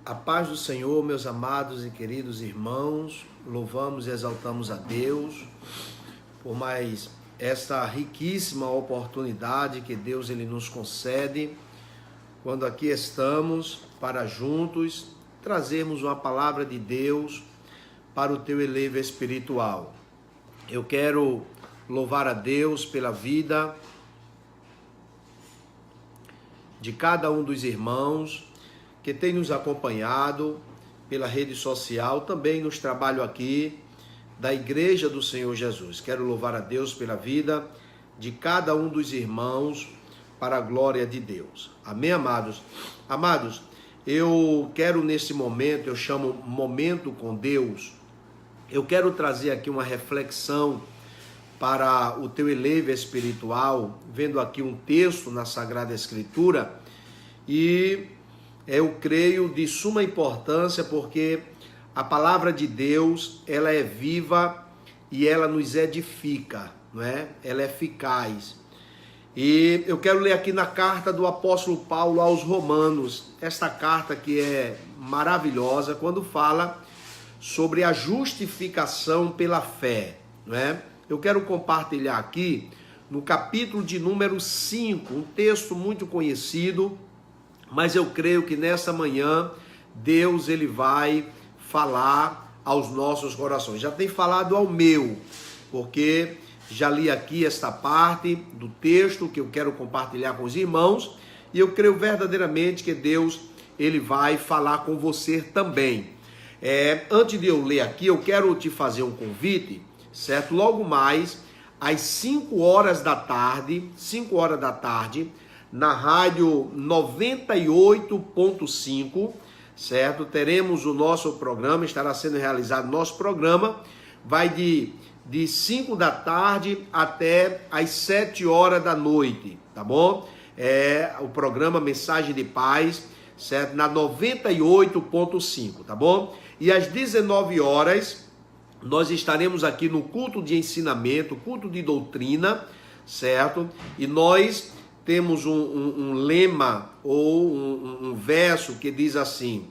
A paz do Senhor, meus amados e queridos irmãos, louvamos e exaltamos a Deus por mais esta riquíssima oportunidade que Deus ele nos concede, quando aqui estamos para juntos trazermos uma palavra de Deus para o teu elevo espiritual. Eu quero louvar a Deus pela vida de cada um dos irmãos que tem nos acompanhado pela rede social, também nos trabalhos aqui da Igreja do Senhor Jesus. Quero louvar a Deus pela vida de cada um dos irmãos para a glória de Deus. Amém, amados? Amados, eu quero nesse momento, eu chamo Momento com Deus, eu quero trazer aqui uma reflexão para o teu elevo espiritual, vendo aqui um texto na Sagrada Escritura, e eu creio de suma importância porque a palavra de Deus, ela é viva e ela nos edifica, não é? Ela é eficaz. E eu quero ler aqui na carta do apóstolo Paulo aos Romanos, esta carta que é maravilhosa, quando fala sobre a justificação pela fé, não é? Eu quero compartilhar aqui no capítulo de número 5, um texto muito conhecido, mas eu creio que nessa manhã Deus ele vai falar aos nossos corações. Já tem falado ao meu, porque já li aqui esta parte do texto que eu quero compartilhar com os irmãos, e eu creio verdadeiramente que Deus ele vai falar com você também. Antes de eu ler aqui, eu quero te fazer um convite, certo? Logo mais às 5 horas da tarde, na rádio 98.5, certo? Teremos o nosso programa, estará sendo realizado nosso programa, vai de 5 da tarde até às 7 horas da noite, tá bom? O programa Mensagem de Paz, certo? Na 98.5, tá bom? E às 19 horas, nós estaremos aqui no culto de ensinamento, culto de doutrina, certo? E nós temos um lema ou um verso que diz assim: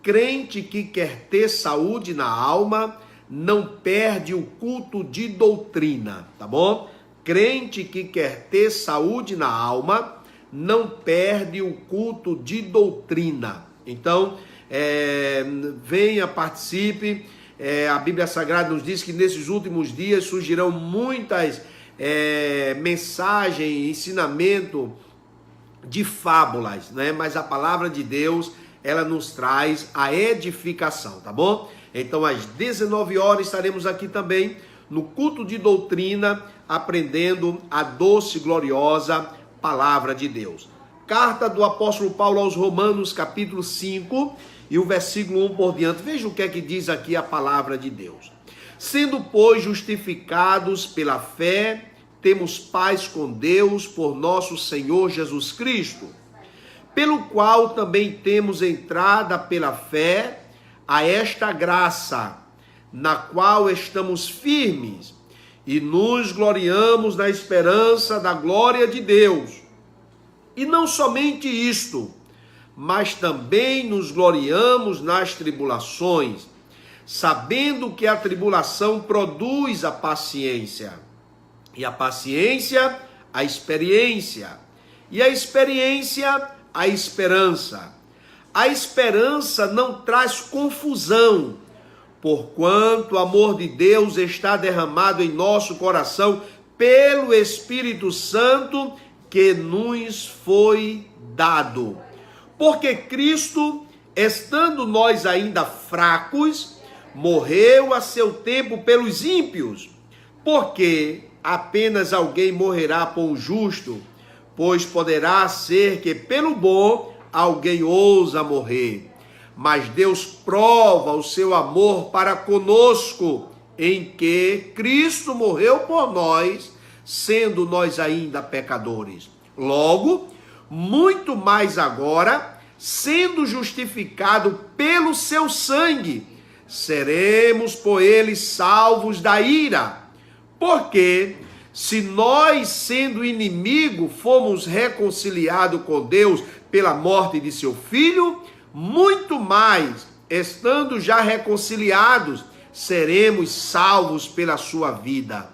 crente que quer ter saúde na alma não perde o culto de doutrina, tá bom? Crente que quer ter saúde na alma não perde o culto de doutrina. Então, venha, participe. A Bíblia Sagrada nos diz que nesses últimos dias surgirão muitas mensagem, ensinamento de fábulas, né? Mas a palavra de Deus, ela nos traz a edificação, tá bom? Então, às 19 horas estaremos aqui também no culto de doutrina, aprendendo a doce e gloriosa palavra de Deus. Carta do apóstolo Paulo aos Romanos, capítulo 5, e o versículo 1 por diante. Veja o que é que diz aqui a palavra de Deus. Sendo, pois, justificados pela fé, temos paz com Deus por nosso Senhor Jesus Cristo, pelo qual também temos entrada pela fé a esta graça, na qual estamos firmes e nos gloriamos na esperança da glória de Deus. E não somente isto, mas também nos gloriamos nas tribulações, sabendo que a tribulação produz a paciência, e a paciência, a experiência, e a experiência, a esperança. A esperança não traz confusão, porquanto o amor de Deus está derramado em nosso coração pelo Espírito Santo que nos foi dado. Porque Cristo, estando nós ainda fracos, morreu a seu tempo pelos ímpios, porque apenas alguém morrerá por um justo, pois poderá ser que pelo bom alguém ousa morrer. Mas Deus prova o seu amor para conosco, em que Cristo morreu por nós, sendo nós ainda pecadores. Logo, muito mais agora, sendo justificado pelo seu sangue, seremos por ele salvos da ira. Porque se nós, sendo inimigo, fomos reconciliados com Deus pela morte de seu Filho, muito mais, estando já reconciliados, seremos salvos pela sua vida.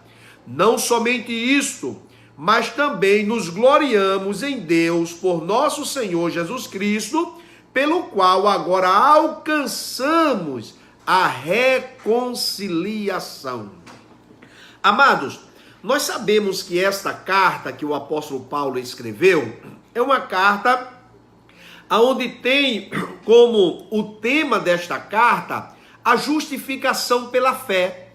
Não somente isto, mas também nos gloriamos em Deus por nosso Senhor Jesus Cristo, pelo qual agora alcançamos a reconciliação. Amados, nós sabemos que esta carta que o apóstolo Paulo escreveu é uma carta onde tem como o tema desta carta a justificação pela fé.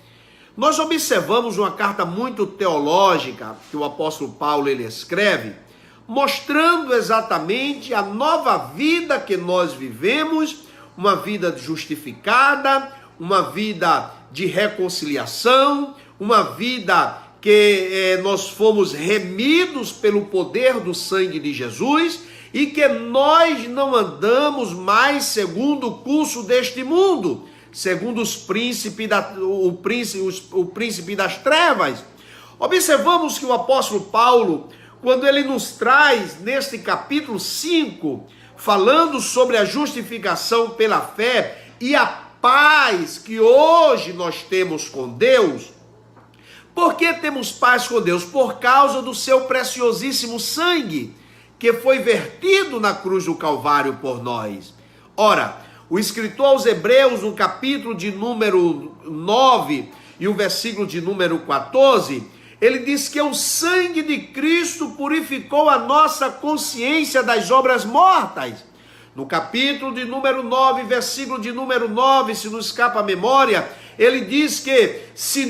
Nós observamos uma carta muito teológica que o apóstolo Paulo ele escreve, mostrando exatamente a nova vida que nós vivemos, uma vida justificada, uma vida de reconciliação, uma vida que nós fomos remidos pelo poder do sangue de Jesus e que nós não andamos mais segundo o curso deste mundo, segundo o príncipe das trevas. Observamos que o apóstolo Paulo, quando ele nos traz neste capítulo 5, falando sobre a justificação pela fé e a paz que hoje nós temos com Deus. Por que temos paz com Deus? Por causa do seu preciosíssimo sangue, que foi vertido na cruz do Calvário por nós. Ora, o escritor aos Hebreus, no capítulo de número 9 e o versículo de número 14, ele diz que o sangue de Cristo purificou a nossa consciência das obras mortas. No capítulo de número 9, versículo de número 9, se não escapa a memória, ele diz que se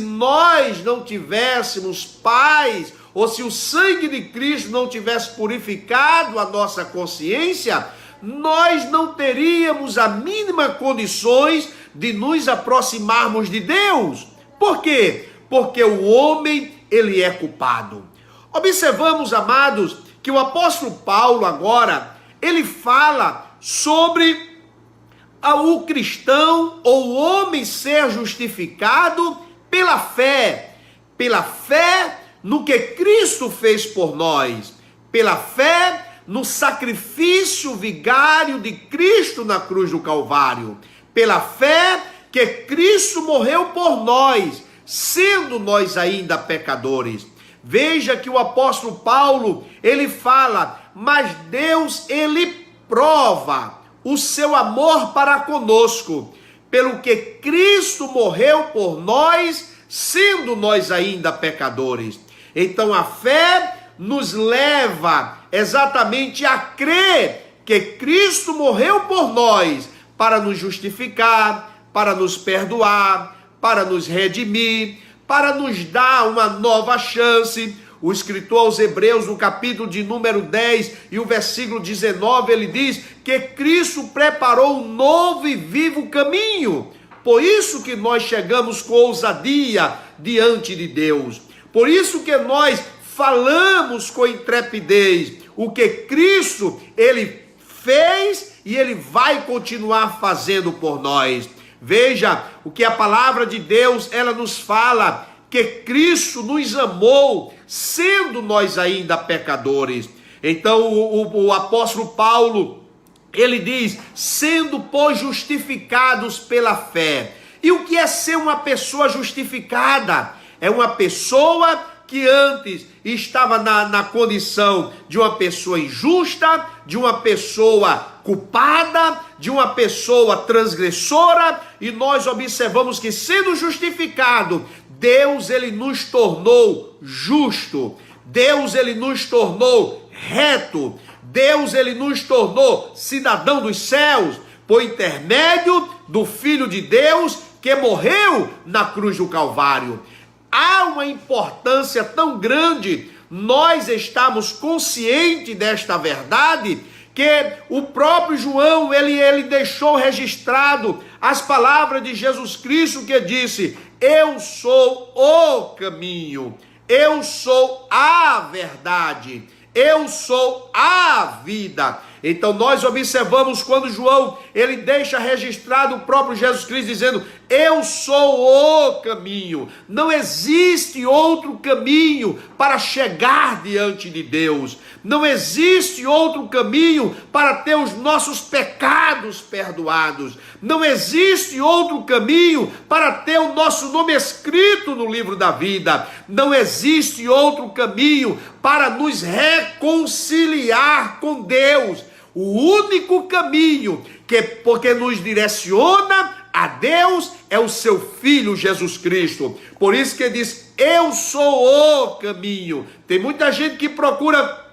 nós não tivéssemos paz, ou se o sangue de Cristo não tivesse purificado a nossa consciência, nós não teríamos a mínima condições de nos aproximarmos de Deus. Por quê? Porque o homem, ele é culpado. Observamos, amados, que o apóstolo Paulo agora, ele fala sobre o cristão ou o homem ser justificado pela fé no que Cristo fez por nós, pela fé no sacrifício vigário de Cristo na cruz do Calvário, pela fé que Cristo morreu por nós, sendo nós ainda pecadores. Veja que o apóstolo Paulo, ele fala, mas Deus, ele prova o seu amor para conosco, pelo que Cristo morreu por nós, sendo nós ainda pecadores. Então a fé nos leva exatamente a crer que Cristo morreu por nós para nos justificar, para nos perdoar, para nos redimir, para nos dar uma nova chance. O escritor aos Hebreus, no capítulo de número 10 e o versículo 19, ele diz que Cristo preparou um novo e vivo caminho. Por isso que nós chegamos com ousadia diante de Deus. Por isso que nós falamos com intrepidez o que Cristo, ele fez e ele vai continuar fazendo por nós. Veja o que a palavra de Deus, ela nos fala, que Cristo nos amou, sendo nós ainda pecadores. Então o apóstolo Paulo, ele diz, sendo pois justificados pela fé. E o que é ser uma pessoa justificada? É uma pessoa que antes estava na condição de uma pessoa injusta, de uma pessoa culpada, de uma pessoa transgressora, e nós observamos que, sendo justificado, Deus, ele nos tornou justo, Deus, ele nos tornou reto, Deus, ele nos tornou cidadão dos céus, por intermédio do Filho de Deus, que morreu na cruz do Calvário. Há uma importância tão grande, nós estamos conscientes desta verdade, que o próprio João, ele deixou registrado as palavras de Jesus Cristo, que disse, eu sou o caminho, eu sou a verdade, eu sou a vida. Então nós observamos quando João, ele deixa registrado o próprio Jesus Cristo dizendo: eu sou o caminho. Não existe outro caminho para chegar diante de Deus. Não existe outro caminho para ter os nossos pecados perdoados. Não existe outro caminho para ter o nosso nome escrito no livro da vida. Não existe outro caminho para nos reconciliar com Deus. O único caminho porque nos direciona a Deus é o seu Filho Jesus Cristo. Por isso que ele diz: eu sou o caminho. Tem muita gente que procura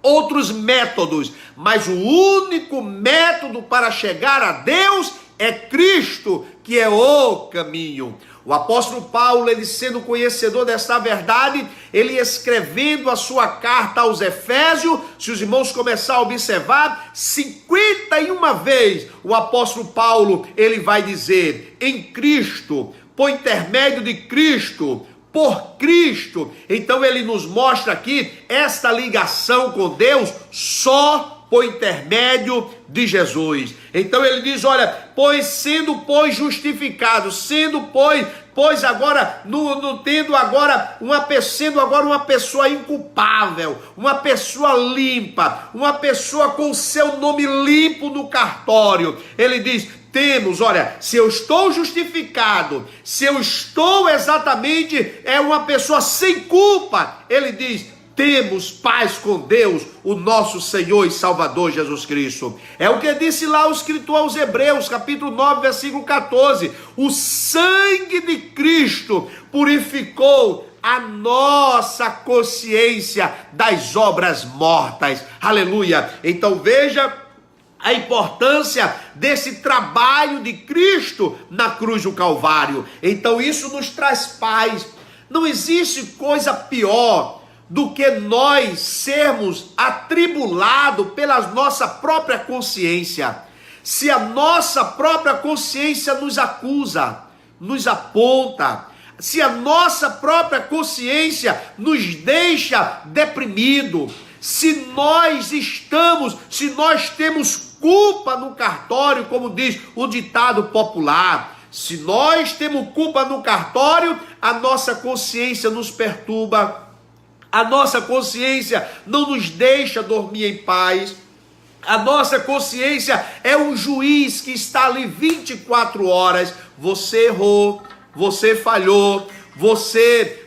outros métodos, mas o único método para chegar a Deus é Cristo, que é o caminho. O apóstolo Paulo, ele sendo conhecedor desta verdade, ele escrevendo a sua carta aos Efésios, se os irmãos começarem a observar, 51 vezes o apóstolo Paulo, ele vai dizer: em Cristo, por intermédio de Cristo, por Cristo. Então ele nos mostra aqui esta ligação com Deus só por intermédio de Jesus. Então ele diz: olha, sendo justificado, sendo agora sendo agora uma pessoa inculpável, uma pessoa limpa, uma pessoa com o seu nome limpo no cartório. Ele diz: se eu estou justificado, se eu estou exatamente uma pessoa sem culpa, ele diz: temos paz com Deus, o nosso Senhor e Salvador Jesus Cristo. É o que disse lá o escritor aos Hebreus, capítulo 9, versículo 14. O sangue de Cristo purificou a nossa consciência das obras mortas. Aleluia! Então veja a importância desse trabalho de Cristo na cruz do Calvário. Então isso nos traz paz. Não existe coisa pior do que nós sermos atribulados pela nossa própria consciência. Se a nossa própria consciência nos acusa, nos aponta, se a nossa própria consciência nos deixa deprimido, se nós temos culpa no cartório, como diz o ditado popular, se nós temos culpa no cartório, a nossa consciência nos perturba, a nossa consciência não nos deixa dormir em paz. A nossa consciência é um juiz que está ali 24 horas. Você errou, você falhou, você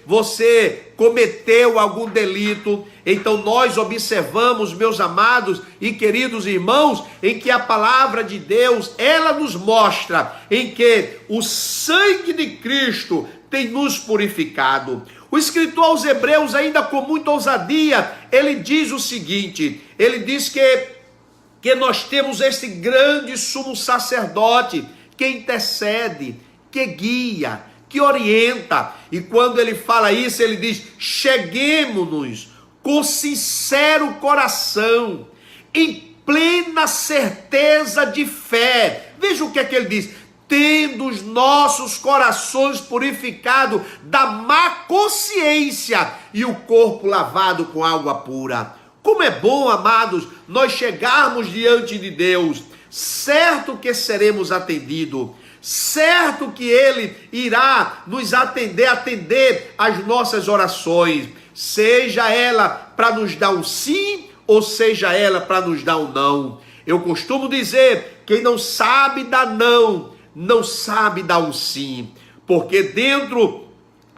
cometeu algum delito. Então nós observamos, meus amados e queridos irmãos, em que a palavra de Deus, ela nos mostra em que o sangue de Cristo tem nos purificado. O escritor aos Hebreus, ainda com muita ousadia, ele diz o seguinte: ele diz que nós temos esse grande sumo sacerdote que intercede, que guia, que orienta. E quando ele fala isso, ele diz: cheguemo-nos com sincero coração, em plena certeza de fé. Veja o que é que ele diz: tendo os nossos corações purificados da má consciência e o corpo lavado com água pura. Como é bom, amados, nós chegarmos diante de Deus, certo que seremos atendidos, certo que Ele irá nos atender às nossas orações, seja ela para nos dar um sim, ou seja ela para nos dar um não. Eu costumo dizer, quem não sabe dar não, não sabe dar um sim, porque dentro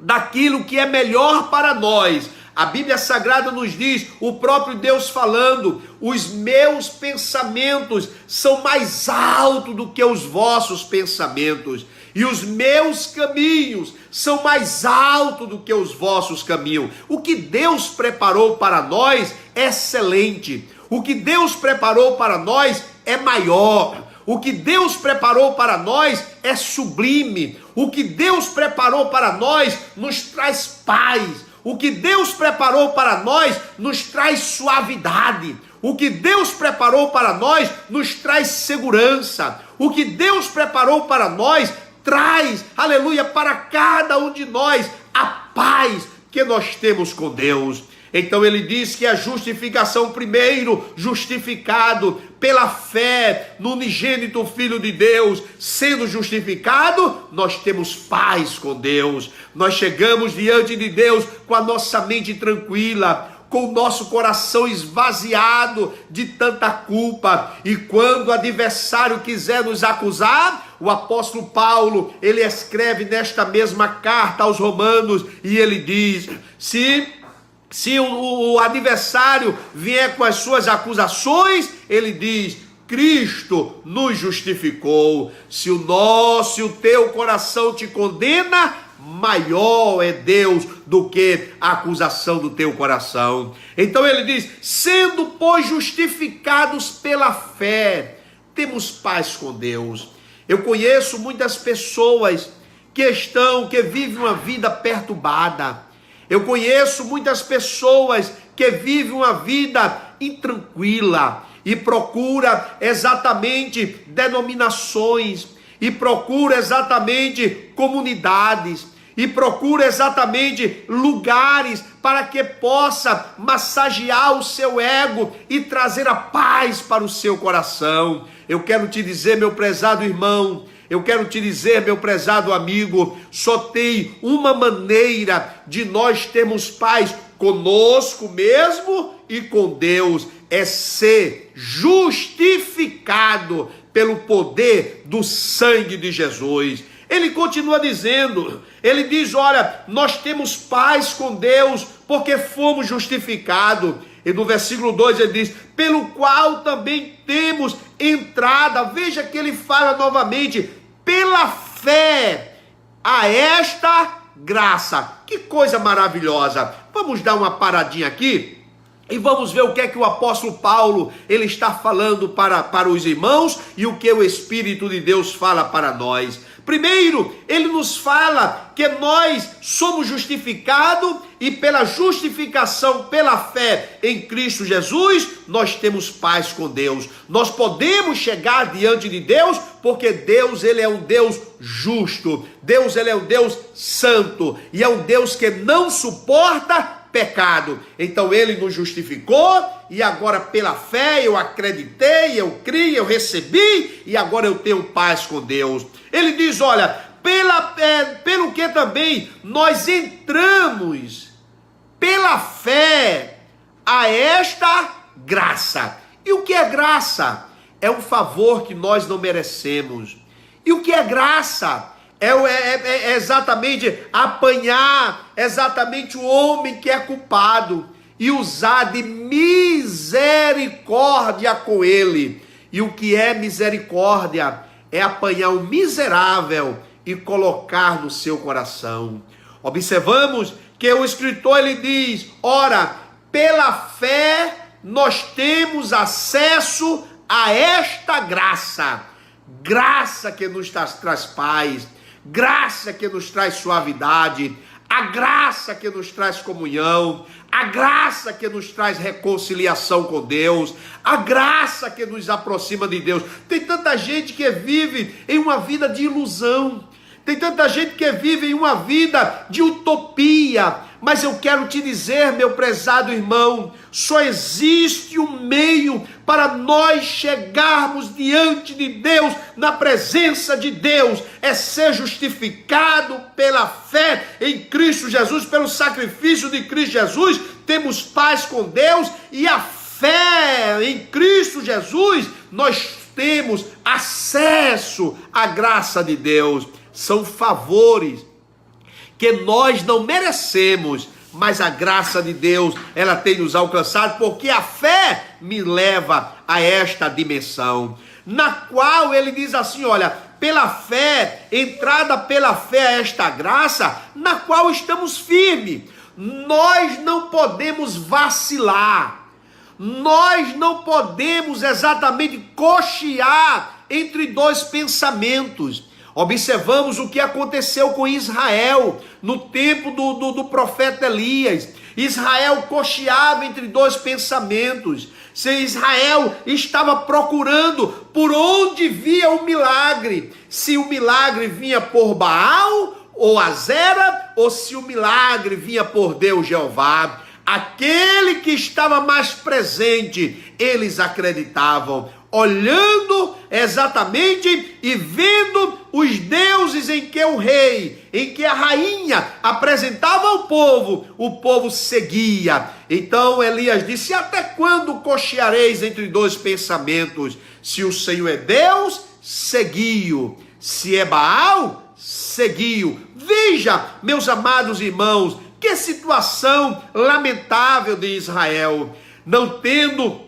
daquilo que é melhor para nós, a Bíblia Sagrada nos diz, o próprio Deus falando: os meus pensamentos são mais altos do que os vossos pensamentos, e os meus caminhos são mais altos do que os vossos caminhos. O que Deus preparou para nós é excelente, o que Deus preparou para nós é maior, o que Deus preparou para nós é sublime, o que Deus preparou para nós nos traz paz, o que Deus preparou para nós nos traz suavidade, o que Deus preparou para nós nos traz segurança, o que Deus preparou para nós traz, aleluia, para cada um de nós a paz que nós temos com Deus. Então ele diz que a justificação, primeiro, justificado pela fé no unigênito Filho de Deus, sendo justificado, nós temos paz com Deus. Nós chegamos diante de Deus com a nossa mente tranquila, com o nosso coração esvaziado de tanta culpa. E quando o adversário quiser nos acusar, o apóstolo Paulo, ele escreve nesta mesma carta aos Romanos, e ele diz: se o adversário vier com as suas acusações, ele diz: Cristo nos justificou. Se o teu coração te condena, maior é Deus do que a acusação do teu coração. Então ele diz: sendo, pois, justificados pela fé, temos paz com Deus. Eu conheço muitas pessoas que vivem uma vida perturbada. Eu conheço muitas pessoas que vivem uma vida intranquila e procura exatamente denominações, e procura exatamente comunidades, e procura exatamente lugares para que possa massagear o seu ego e trazer a paz para o seu coração. Eu quero te dizer, meu prezado irmão, eu quero te dizer, meu prezado amigo, só tem uma maneira de nós termos paz conosco mesmo e com Deus: é ser justificado pelo poder do sangue de Jesus. Ele continua dizendo, ele diz: olha, nós temos paz com Deus porque fomos justificados. E no versículo 2 ele diz: pelo qual também temos entrada. Veja que ele fala novamente: pela fé a esta graça. Que coisa maravilhosa. Vamos dar uma paradinha aqui e vamos ver o que é que o apóstolo Paulo ele está falando para os irmãos e o que o Espírito de Deus fala para nós. Primeiro, ele nos fala que nós somos justificados, e pela justificação, pela fé em Cristo Jesus, nós temos paz com Deus. Nós podemos chegar diante de Deus, porque Deus, ele é um Deus justo. Deus, ele é um Deus santo, e é um Deus que não suporta pecado. Então ele nos justificou, e agora pela fé eu acreditei, eu criei, eu recebi, e agora eu tenho paz com Deus. Ele diz: olha, pelo que também nós entramos pela fé a esta graça. E o que é graça? É um favor que nós não merecemos. E o que é graça? É exatamente apanhar exatamente o homem que é culpado e usar de misericórdia com ele. E o que é misericórdia? É apanhar o miserável e colocar no seu coração. Observamos que o escritor ele diz: ora, pela fé nós temos acesso a esta graça. Graça que nos traz paz, graça que nos traz suavidade, a graça que nos traz comunhão, a graça que nos traz reconciliação com Deus, a graça que nos aproxima de Deus. Tem tanta gente que vive em uma vida de ilusão, tem tanta gente que vive em uma vida de utopia, mas eu quero te dizer, meu prezado irmão, só existe um meio para nós chegarmos diante de Deus, na presença de Deus, é ser justificado pela fé em Cristo Jesus, pelo sacrifício de Cristo Jesus. Temos paz com Deus, e a fé em Cristo Jesus, nós temos acesso à graça de Deus. São favores que nós não merecemos, mas a graça de Deus, ela tem nos alcançado, porque a fé me leva a esta dimensão, na qual ele diz assim: olha, pela fé, entrada pela fé a esta graça, na qual estamos firmes. Nós não podemos vacilar, nós não podemos exatamente cochear entre dois pensamentos. Observamos o que aconteceu com Israel no tempo do profeta Elias. Israel cocheava entre dois pensamentos. Se Israel estava procurando por onde via o milagre, se o milagre vinha por Baal ou Azera, ou se o milagre vinha por Deus Jeová. aquele que estava mais presente, eles acreditavam, olhando exatamente e vendo os deuses em que o rei, em que a rainha apresentava ao povo, o povo seguia. Então Elias disse: até quando cocheareis entre dois pensamentos? Se o Senhor é Deus, seguiu; se é Baal, seguiu. Veja, meus amados irmãos, que situação lamentável de Israel, não tendo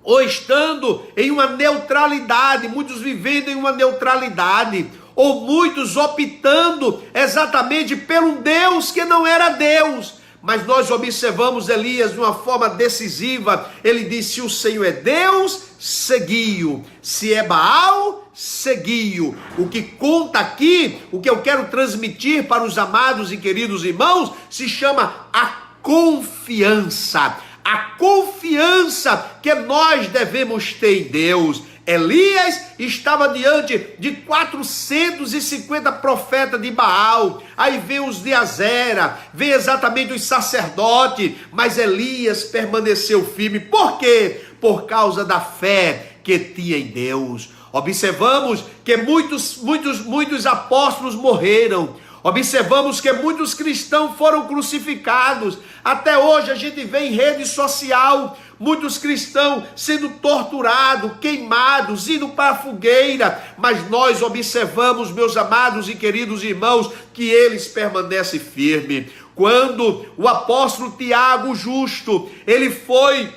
ou estando em uma neutralidade, muitos vivendo em uma neutralidade, ou muitos optando exatamente por um Deus que não era Deus. Mas nós observamos Elias de uma forma decisiva. Ele disse: se o Senhor é Deus, seguiu; se é Baal, seguiu. O que conta aqui, o que eu quero transmitir para os amados e queridos irmãos, se chama a confiança. A confiança que nós devemos ter em Deus. Elias estava diante de 450 profetas de Baal, aí vem os de Azera, vem exatamente os sacerdotes, mas Elias permaneceu firme. Por quê? Por causa da fé que tinha em Deus. Observamos que muitos apóstolos morreram. Observamos que muitos cristãos foram crucificados. Até hoje a gente vê em rede social muitos cristãos sendo torturados, queimados, indo para a fogueira. Mas nós observamos, meus amados e queridos irmãos, que eles permanecem firmes. Quando o apóstolo Tiago, justo, ele foi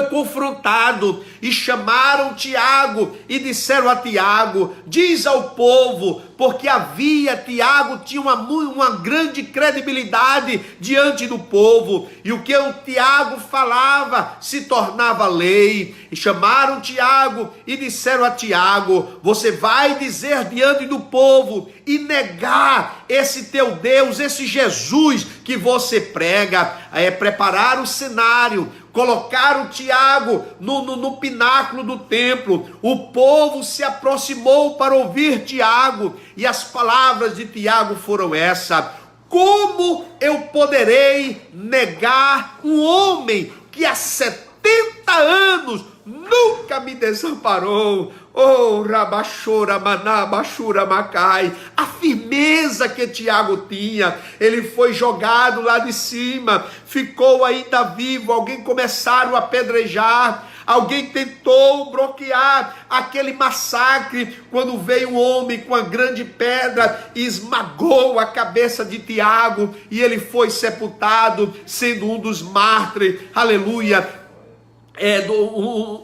confrontado, e chamaram Tiago e disseram a Tiago: diz ao povo, porque Tiago tinha uma grande credibilidade diante do povo, e o que o Tiago falava se tornava lei. E chamaram Tiago e disseram a Tiago: você vai dizer diante do povo e negar esse teu Deus, esse Jesus que você prega. Preparar o cenário, colocaram Tiago no pináculo do templo. O povo se aproximou para ouvir Tiago, e as palavras de Tiago foram essas: como eu poderei negar um homem que há 70 anos nunca me desamparou? Oh, Rabachora Maná, Bachura Macai. A firmeza que Tiago tinha. Ele foi jogado lá de cima, ficou ainda vivo. Alguém começaram a apedrejar, alguém tentou bloquear aquele massacre, quando veio um homem com a grande pedra e esmagou a cabeça de Tiago, e ele foi sepultado, sendo um dos mártires, aleluia,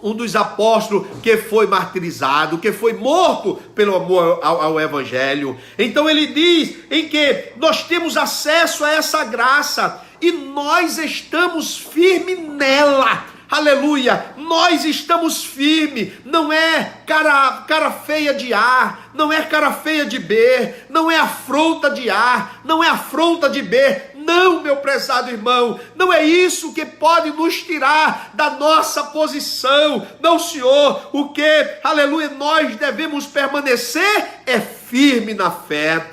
um dos apóstolos que foi martirizado, que foi morto pelo amor ao evangelho. Então ele diz em que nós temos acesso a essa graça, e nós estamos firmes nela. Aleluia, nós estamos firmes. Não é cara feia de A, não é cara feia de B, não é afronta de A, não é afronta de B. Não, meu prezado irmão, não é isso que pode nos tirar da nossa posição. Não, Senhor. O que, aleluia, nós devemos permanecer é firme na fé.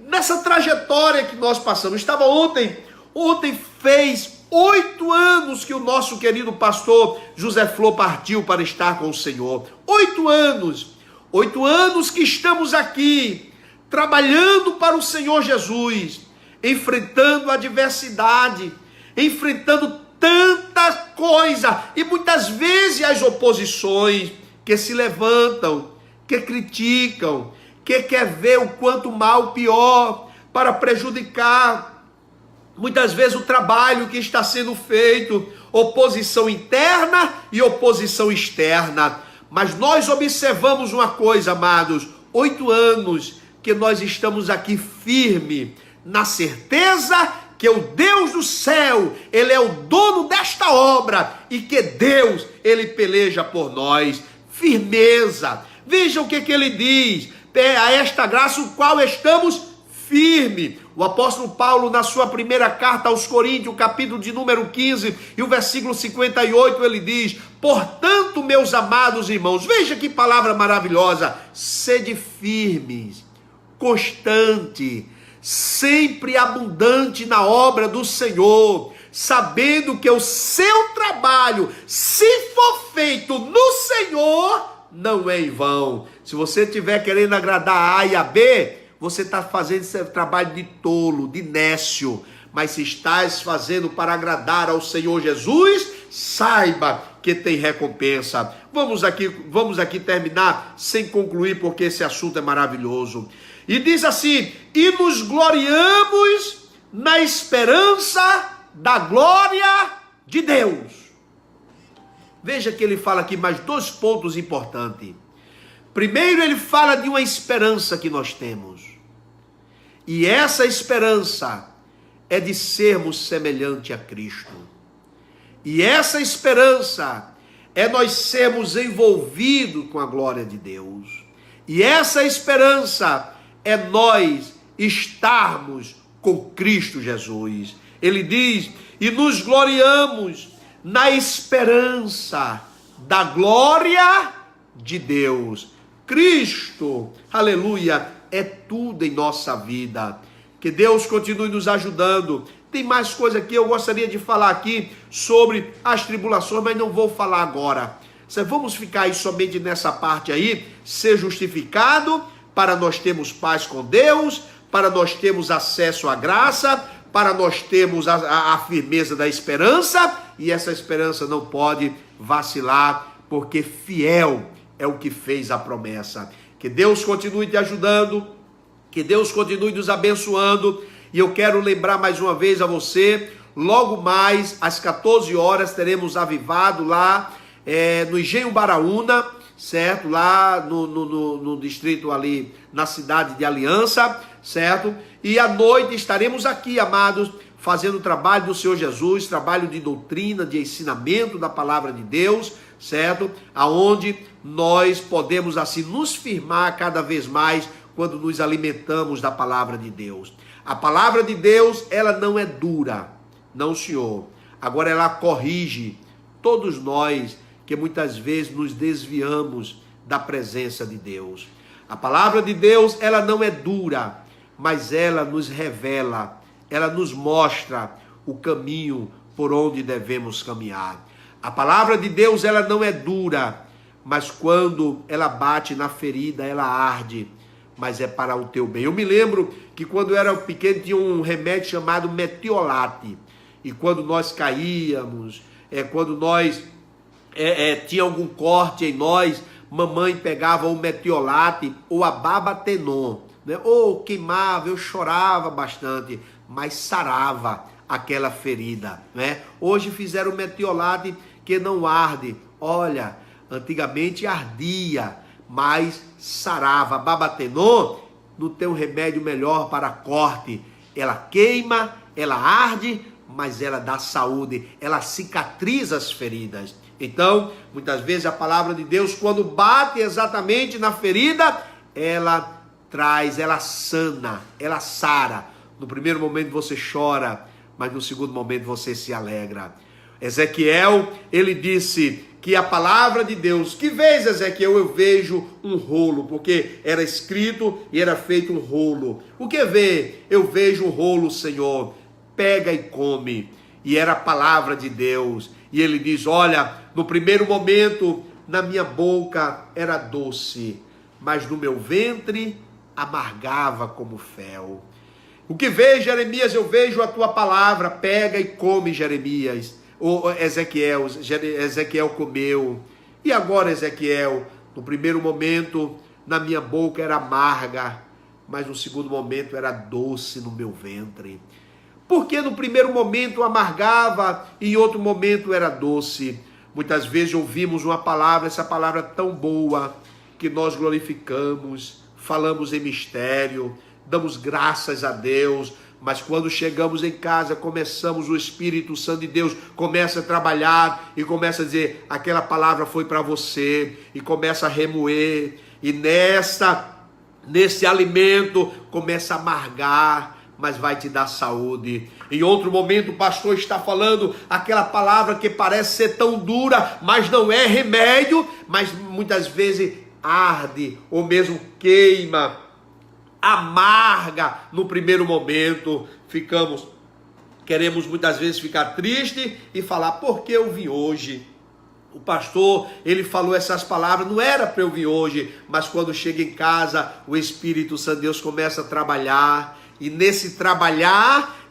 Nessa trajetória que nós passamos, estava ontem fez 8 anos que o nosso querido pastor José Flor partiu para estar com o Senhor. 8 anos. 8 anos que estamos aqui, trabalhando para o Senhor Jesus, enfrentando a adversidade, enfrentando tanta coisa, e muitas vezes as oposições que se levantam, que criticam, que quer ver o quanto mal pior para prejudicar muitas vezes o trabalho que está sendo feito, oposição interna e oposição externa. Mas nós observamos uma coisa, amados: 8 anos que nós estamos aqui firme, na certeza que o Deus do céu, Ele é o dono desta obra, e que Deus, Ele peleja por nós. Firmeza. Veja o que Ele diz: a esta graça o qual estamos firme. O apóstolo Paulo, na sua primeira carta aos Coríntios, capítulo de número 15, e o versículo 58, ele diz: portanto, meus amados irmãos, veja que palavra maravilhosa, sede firmes, constante, sempre abundante na obra do Senhor, sabendo que o seu trabalho, se for feito no Senhor, não é em vão. Se você estiver querendo agradar A e a B, você está fazendo esse trabalho de tolo, de nécio. Mas se estás fazendo para agradar ao Senhor Jesus, saiba que tem recompensa. Vamos aqui terminar sem concluir, porque esse assunto é maravilhoso. E diz assim: e nos gloriamos na esperança da glória de Deus. Veja que ele fala aqui mais 2 pontos importantes. Primeiro, ele fala de uma esperança que nós temos. E essa esperança é de sermos semelhante a Cristo. E essa esperança é nós sermos envolvidos com a glória de Deus. E essa esperança é nós estarmos com Cristo Jesus. Ele diz: e nos gloriamos na esperança da glória de Deus. Cristo, aleluia, é tudo em nossa vida. Que Deus continue nos ajudando. Tem mais coisa aqui, eu gostaria de falar aqui sobre as tribulações, mas não vou falar agora. Vamos ficar aí somente nessa parte aí, ser justificado, para nós termos paz com Deus, para nós termos acesso à graça, para nós termos a firmeza da esperança, e essa esperança não pode vacilar, porque fiel é o que fez a promessa. Que Deus continue te ajudando, que Deus continue nos abençoando, e eu quero lembrar mais uma vez a você, logo mais às 14 horas teremos avivado lá no Engenho Baraúna, certo? Lá no distrito ali, na cidade de Aliança, certo? E à noite estaremos aqui, amados, fazendo o trabalho do Senhor Jesus, trabalho de doutrina, de ensinamento da palavra de Deus, certo? Aonde nós podemos assim nos firmar cada vez mais quando nos alimentamos da palavra de Deus. A palavra de Deus, ela não é dura, não, senhor. Agora ela corrige todos nós que muitas vezes nos desviamos da presença de Deus. A palavra de Deus, ela não é dura, mas ela nos revela, ela nos mostra o caminho por onde devemos caminhar. A palavra de Deus, ela não é dura, mas quando ela bate na ferida, ela arde, mas é para o teu bem. Eu me lembro que quando eu era pequeno tinha um remédio chamado metiolate, e quando nós caíamos, quando nós tinha algum corte em nós, mamãe pegava o metiolate ou a babatenon, né? Ou queimava, eu chorava bastante, mas sarava aquela ferida, né? Hoje fizeram metiolate que não arde. Olha, antigamente ardia, mas sarava. A babatenon não tem um remédio melhor para corte. Ela queima, ela arde, mas ela dá saúde, ela cicatriza as feridas. Então, muitas vezes a palavra de Deus, quando bate exatamente na ferida, ela traz, ela sana, ela sara. No primeiro momento você chora, mas no segundo momento você se alegra. Ezequiel, ele disse que a palavra de Deus, que vês, Ezequiel? Eu vejo um rolo, porque era escrito e era feito um rolo. O que vê? Eu vejo um rolo, Senhor, pega e come. E era a palavra de Deus. E ele diz: olha, no primeiro momento, na minha boca era doce, mas no meu ventre amargava como fel. O que vê, Jeremias? Eu vejo a tua palavra, pega e come, Jeremias. Ou Ezequiel comeu. E agora, Ezequiel, no primeiro momento, na minha boca era amarga, mas no segundo momento era doce no meu ventre. Porque no primeiro momento amargava e em outro momento era doce. Muitas vezes ouvimos uma palavra, essa palavra tão boa, que nós glorificamos, falamos em mistério, damos graças a Deus, mas quando chegamos em casa, começamos, o Espírito Santo de Deus começa a trabalhar e começa a dizer: aquela palavra foi para você, e começa a remoer, e nesse alimento começa a amargar, mas vai te dar saúde. Em outro momento o pastor está falando aquela palavra que parece ser tão dura, mas não é remédio, mas muitas vezes arde ou mesmo queima, amarga. No primeiro momento ficamos queremos muitas vezes ficar triste e falar, por que eu vim hoje? O pastor, ele falou essas palavras, não era para eu vir hoje, mas quando chega em casa, o Espírito Santo de Deus começa a trabalhar, e nesse trabalhar,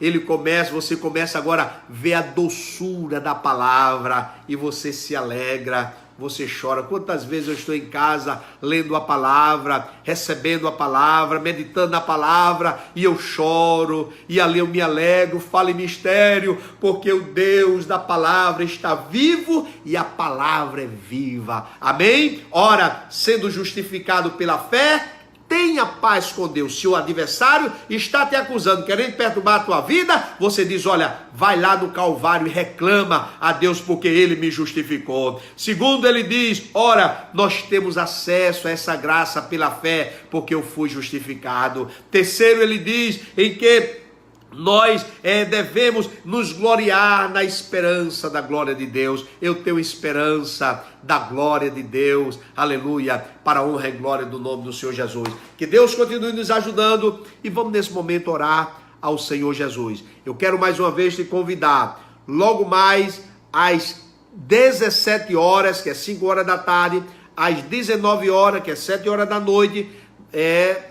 você começa agora a ver a doçura da palavra, e você se alegra, você chora. Quantas vezes eu estou em casa lendo a palavra, recebendo a palavra, meditando na palavra, e eu choro, e ali eu me alegro, falo em mistério, porque o Deus da palavra está vivo e a palavra é viva. Amém? Ora, sendo justificado pela fé, tenha paz com Deus. Se o adversário está te acusando, querendo perturbar a tua vida, você diz, olha, vai lá no Calvário e reclama a Deus porque Ele me justificou. Segundo, ele diz, ora, nós temos acesso a essa graça pela fé, porque eu fui justificado. Terceiro, ele diz em que nós devemos nos gloriar na esperança da glória de Deus. Eu tenho esperança da glória de Deus, aleluia, para a honra e glória do nome do Senhor Jesus. Que Deus continue nos ajudando e vamos nesse momento orar ao Senhor Jesus. Eu quero mais uma vez te convidar, logo mais às 17 horas, que é 5 horas da tarde, às 19 horas, que é 7 horas da noite,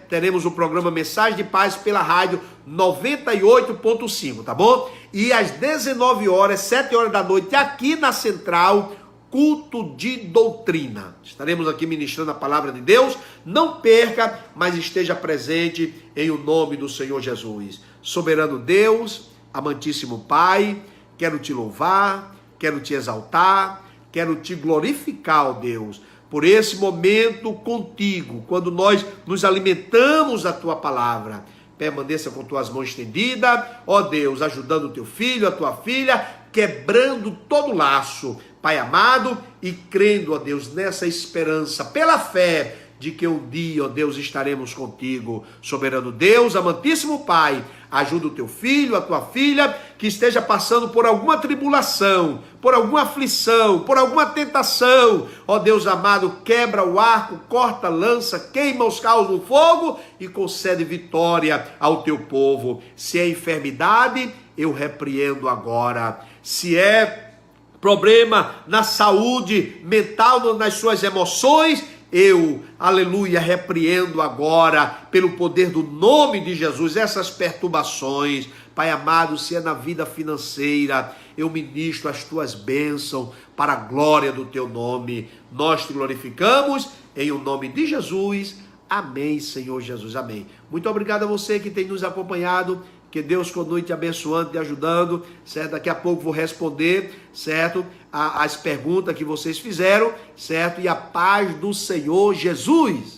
teremos o programa Mensagem de Paz pela rádio 98.5, tá bom? E às 19 horas, 7 horas da noite, aqui na Central, culto de doutrina. Estaremos aqui ministrando a palavra de Deus. Não perca, mas esteja presente em o nome do Senhor Jesus. Soberano Deus, amantíssimo Pai, quero te louvar, quero te exaltar, quero te glorificar, ó Deus, por esse momento contigo, quando nós nos alimentamos da tua palavra. Permaneça com tuas mãos estendidas, ó Deus, ajudando o teu filho, a tua filha, quebrando todo laço, Pai amado, e crendo, ó Deus, nessa esperança, pela fé, de que um dia, ó Deus, estaremos contigo. Soberano Deus, amantíssimo Pai, ajuda o teu filho, a tua filha, que esteja passando por alguma tribulação, por alguma aflição, por alguma tentação. Ó Deus amado, quebra o arco, corta a lança, queima os carros no fogo e concede vitória ao teu povo. Se é enfermidade, eu repreendo agora. Se é problema na saúde mental, nas suas emoções, eu, aleluia, repreendo agora, pelo poder do nome de Jesus, essas perturbações. Pai amado, se é na vida financeira, eu ministro as tuas bênçãos para a glória do teu nome. Nós te glorificamos em o nome de Jesus. Amém, Senhor Jesus, amém. Muito obrigado a você que tem nos acompanhado. Que Deus continue te abençoando, te ajudando, certo? Daqui a pouco vou responder, certo? As perguntas que vocês fizeram, certo? E a paz do Senhor Jesus.